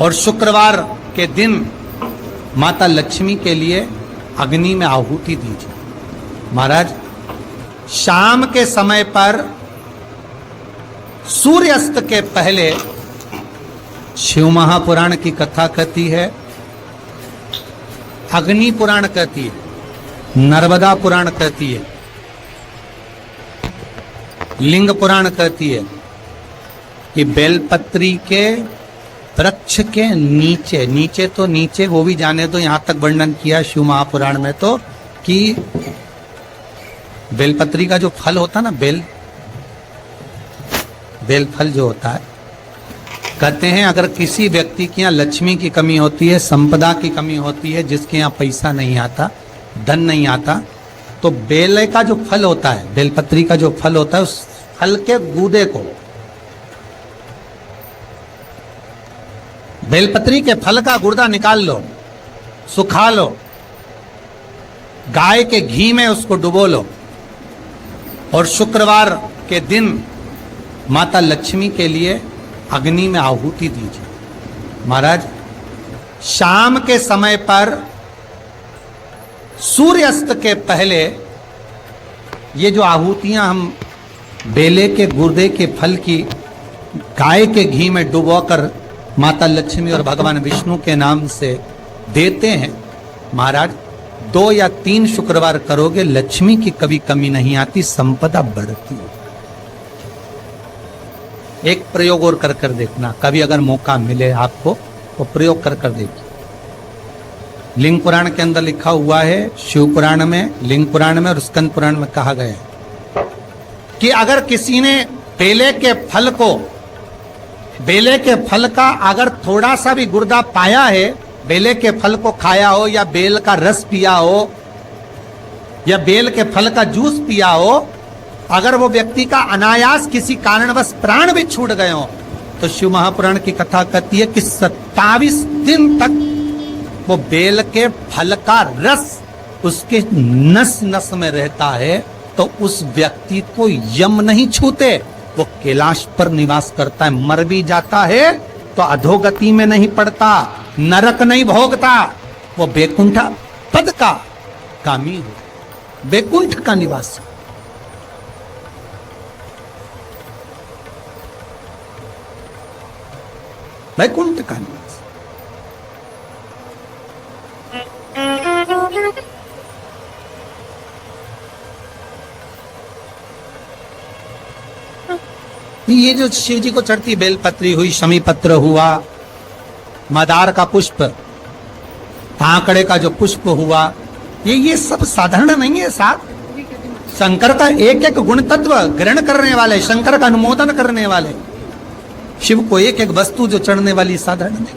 और शुक्रवार के दिन माता लक्ष्मी के लिए अग्नि में आहुति दीजिए। महाराज, शाम के समय पर सूर्यास्त के पहले शिव महापुराण की कथा कहती है, अग्नि पुराण कहती है, नर्मदा पुराण कहती है, लिंग पुराण कहती है कि बेलपत्री के वृक्ष के नीचे, नीचे तो नीचे वो भी जाने दो, यहां तक वर्णन किया शिव महापुराण में तो कि बेलपत्री का जो फल होता ना, बेल फल जो होता है, कहते हैं अगर किसी व्यक्ति के यहाँ लक्ष्मी की कमी होती है, संपदा की कमी होती है, जिसके यहाँ पैसा नहीं आता, धन नहीं आता, तो बेल का जो फल होता है, बेलपत्री का जो फल होता है, उस फल के गूदे को, बेलपत्री के फल का गुर्दा निकाल लो, सुखा लो, गाय के घी में उसको डुबो लो और शुक्रवार के दिन माता लक्ष्मी के लिए अग्नि में आहुति दीजिए। महाराज, शाम के समय पर सूर्यास्त के पहले ये जो आहुतियां हम बेले के गुर्दे के फल की गाय के घी में डुबोकर माता लक्ष्मी और भगवान विष्णु के नाम से देते हैं, महाराज 2 या 3 शुक्रवार करोगे, लक्ष्मी की कभी कमी नहीं आती, संपदा बढ़ती है। एक प्रयोग और कर कर देखना, कभी अगर मौका मिले आपको तो प्रयोग कर कर देखिए। लिंग पुराण के अंदर लिखा हुआ है, शिव पुराण में, लिंग पुराण में और स्कंद पुराण में कहा गया है कि अगर किसी ने बेले के फल को, बेले के फल का अगर थोड़ा सा भी गुर्दा पाया है, बेले के फल को खाया हो या बेल का रस पिया हो या बेल के फल का जूस पिया हो, अगर वो व्यक्ति का अनायास किसी कारणवश प्राण भी छूट गए हो, तो शिव महापुराण की कथा कहती है कि 27 दिन तक वो बेल के फल का रस उसके नस नस में रहता है, तो उस व्यक्ति को यम नहीं छूते, वो कैलाश पर निवास करता है। मर भी जाता है तो अधोगति में नहीं पड़ता, नरक नहीं भोगता, वो बैकुंठ पद का कामी हो, बैकुंठ का निवासी। बैकुंठ का निवास। ये जो शिव जी को चढ़ती बेलपत्री हुई, शमी पत्र हुआ, मदार का पुष्प, आंकड़े का जो पुष्प हुआ, ये सब साधारण नहीं है। साथ शंकर का एक एक गुण तत्व ग्रहण करने वाले, शंकर का अनुमोदन करने वाले, शिव को एक एक वस्तु जो चढ़ने वाली साधारण नहीं।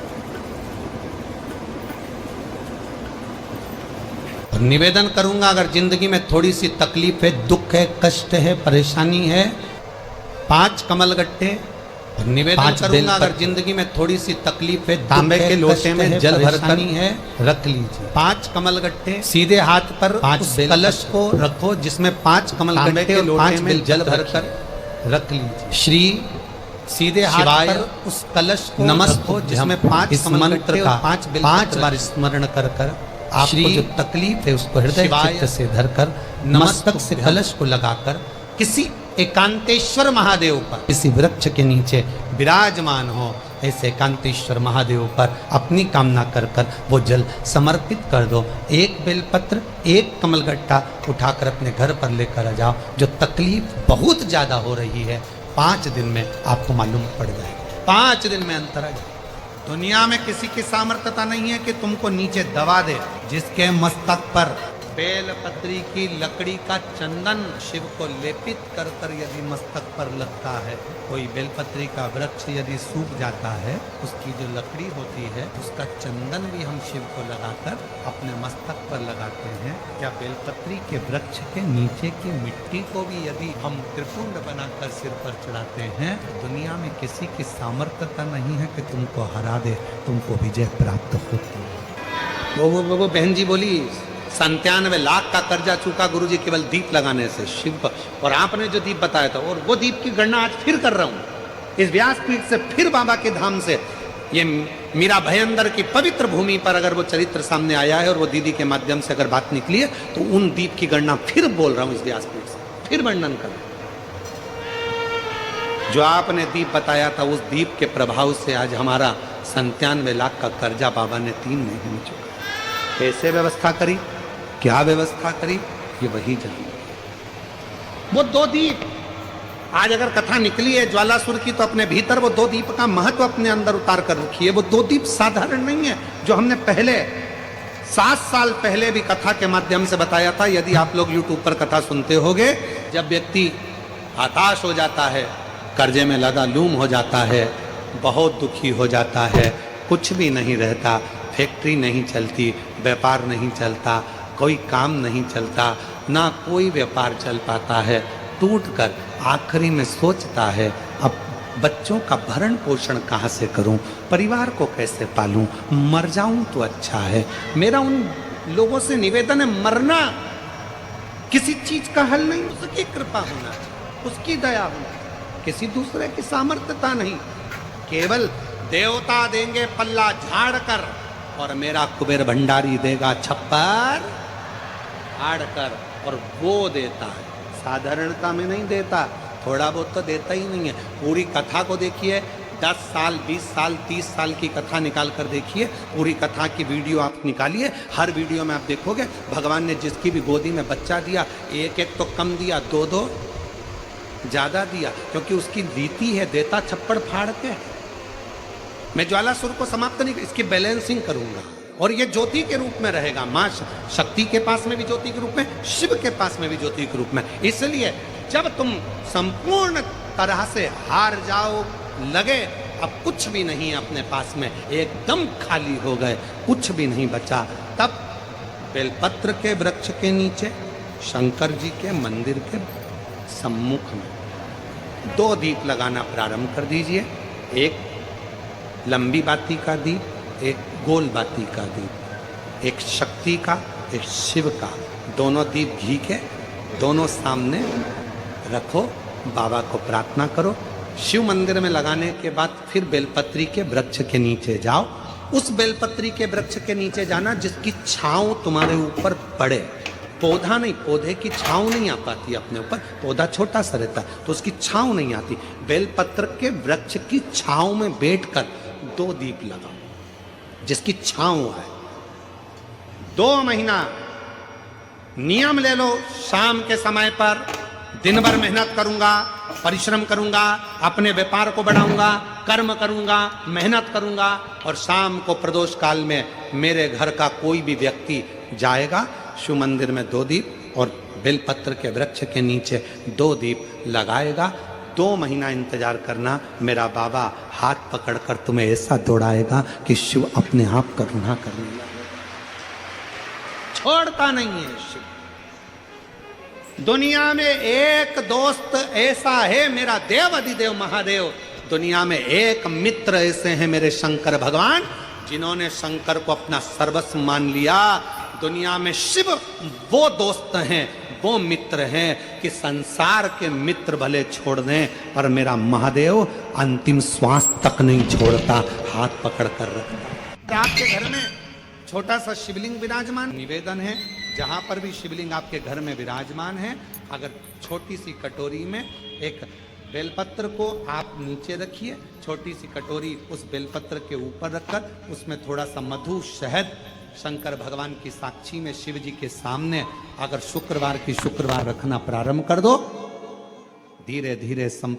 और निवेदन करूंगा, अगर जिंदगी में थोड़ी सी तकलीफ है, दुख है, कष्ट है, परेशानी है, 5 कमलगट्टे। और निवेदन करूंगा, अगर जिंदगी में थोड़ी सी तकलीफ है, तांबे के लोटे में जल भरकर है रख लीजिए। 5 कमलगट्टे सीधे हाथ पर 5 कलश को रखो, जिसमें 5 कमलगट्टे के लोटे में जल भरकर रख लीजिए। श्री सीधे हाथ पर उस कलश को नमस्ते, जिसमें 5 मंत्र का 5 बार स्मरण कर कर आपको जो तकलीफ है उसको हृदय चित्त से धरकर नमस्तक से कलश को लगाकर किसी एकांतेश्वर महादेव पर, किसी वृक्ष के नीचे विराजमान हो, ऐसे एकांतेश्वर महादेव पर अपनी कामना कर कर वो जल समर्पित कर दो। एक बेलपत्र, एक कमलगट्टा उठाकर अपने घर पर लेकर आ जाओ। जो तकलीफ बहुत ज्यादा हो रही है, 5 दिन में आपको मालूम पड़ जाएगा, 5 दिन में अंतर आ जाएगा। दुनिया में किसी की सामर्थ्यता नहीं है कि तुमको नीचे दबा दे। जिसके मस्तक पर बेलपत्री की लकड़ी का चंदन शिव को लेपित कर कर यदि मस्तक पर लगता है, कोई बेलपत्री का वृक्ष यदि सूख जाता है, उसकी जो लकड़ी होती है उसका चंदन भी हम शिव को लगाकर अपने मस्तक पर लगाते हैं। या बेलपत्री के वृक्ष के नीचे की मिट्टी को भी यदि हम त्रिपुंड बनाकर सिर पर चढ़ाते हैं, दुनिया में किसी की सामर्थ्यता नहीं है कि तुमको हरा दे, तुमको विजय प्राप्त होती है। वो बहन जी बोली 97 लाख का कर्जा चूका गुरुजी केवल दीप लगाने से शिव पर। और आपने जो दीप बताया था, और वो दीप की गणना आज फिर कर रहा हूं इस व्यासपीठ से, फिर बाबा के धाम से ये मीरा भयंदर की पवित्र भूमि पर अगर वो चरित्र सामने आया है और वो दीदी के माध्यम से अगर बात निकली है, तो उन दीप की गणना फिर बोल रहा हूं इस व्यासपीठ से, फिर वर्णन कर। जो आपने दीप बताया था, उस दीप के प्रभाव से आज हमारा 97 लाख का कर्जा बाबा ने 3 महीने में चुका। कैसे व्यवस्था करी, क्या व्यवस्था करी, ये वही जाने। वो 2 दीप आज अगर कथा निकली है ज्वालासुर की, तो अपने भीतर वो 2 दीप का महत्व अपने अंदर उतार कर रखी है। वो 2 दीप साधारण नहीं है, जो हमने पहले 7 साल पहले भी कथा के माध्यम से बताया था। यदि आप लोग यूट्यूब पर कथा सुनते होगे, जब व्यक्ति हताश हो जाता है, कर्जे में लदालूम हो जाता है, बहुत दुखी हो जाता है, कुछ भी नहीं रहता, फैक्ट्री नहीं चलती, व्यापार नहीं चलता, कोई काम नहीं चलता, ना कोई व्यापार चल पाता है, टूटकर आखिरी में सोचता है अब बच्चों का भरण पोषण कहाँ से करूं, परिवार को कैसे पालूं, मर जाऊं तो अच्छा है। मेरा उन लोगों से निवेदन है, मरना किसी चीज का हल नहीं, उसकी कृपा होना चाहिए, उसकी दया होना, किसी दूसरे की सामर्थ्यता नहीं। केवल देवता देंगे पल्ला झाड़ कर, और मेरा कुबेर भंडारी देगा छप्पर झाड़ कर, और वो देता है, साधारणता में नहीं देता, थोड़ा बहुत तो देता ही नहीं है। पूरी कथा को देखिए, 10 साल 20 साल 30 साल की कथा निकाल कर देखिए, पूरी कथा की वीडियो आप निकालिए, हर वीडियो में आप देखोगे भगवान ने जिसकी भी गोदी में बच्चा दिया, एक एक तो कम दिया, 2-2 ज्यादा दिया, क्योंकि उसकी रीति है देता छप्पड़ फाड़ के। मैं ज्वालासुर को समाप्त नहीं, इसकी बैलेंसिंग करूंगा, और ये ज्योति के रूप में रहेगा। मां शक्ति के पास में भी ज्योति के रूप में, शिव के पास में भी ज्योति के रूप में। इसलिए जब तुम संपूर्ण तरह से हार जाओ, लगे अब कुछ भी नहीं अपने पास में, एकदम खाली हो गए, कुछ भी नहीं बचा, तब बेलपत्र के वृक्ष के नीचे शंकर जी के मंदिर के सम्मुख में 2 दीप लगाना प्रारंभ कर दीजिए। एक लंबी बाती का दीप, एक गोल बाती का दीप, एक शक्ति का, एक शिव का, दोनों दीप घी के, दोनों सामने रखो, बाबा को प्रार्थना करो। शिव मंदिर में लगाने के बाद फिर बेलपत्री के वृक्ष के नीचे जाओ। उस बेलपत्री के वृक्ष के नीचे जाना जिसकी छांव तुम्हारे ऊपर पड़े, पौधा नहीं, पौधे की छांव नहीं आ पाती अपने ऊपर, पौधा छोटा सा रहता तो उसकी छांव नहीं आती। बेलपत्र के वृक्ष की छांव में बैठकर 2 दीप लगाओ जिसकी छांव है। 2 महीना नियम ले लो, शाम के समय पर दिन भर मेहनत करूंगा, परिश्रम करूंगा, अपने व्यापार को बढ़ाऊंगा, कर्म करूंगा, मेहनत करूंगा, और शाम को प्रदोष काल में मेरे घर का कोई भी व्यक्ति जाएगा, शिव मंदिर में 2 दीप और बेलपत्र के वृक्ष के नीचे 2 दीप लगाएगा। 2 महीना इंतजार करना, मेरा बाबा हाथ पकड़कर तुम्हें ऐसा दौड़ाएगा कि शिव अपने आप करुणा करने लगेगा। छोड़ता नहीं है शिव। दुनिया में एक दोस्त ऐसा है मेरा देव अधिदेव महादेव, दुनिया में एक मित्र ऐसे हैं मेरे शंकर भगवान, जिन्होंने शंकर को अपना सर्वस्व मान लिया। दुनिया में शिव वो दोस्त हैं, वो मित्र हैं कि संसार के मित्र भले छोड़ दें, पर मेरा महादेव अंतिम श्वास तक नहीं छोड़ता, हाथ पकड़ कर रखता। आपके घर में छोटा सा शिवलिंग विराजमान, निवेदन है जहां पर भी शिवलिंग आपके घर में विराजमान है, अगर छोटी सी कटोरी में एक बेलपत्र को आप नीचे रखिए, छोटी सी कटोरी उस बेलपत्र के ऊपर रखकर उसमें थोड़ा सा मधु शहद शंकर भगवान की साक्षी में शिव जी के सामने अगर शुक्रवार की शुक्रवार रखना प्रारंभ कर दो, धीरे धीरे संपत्ति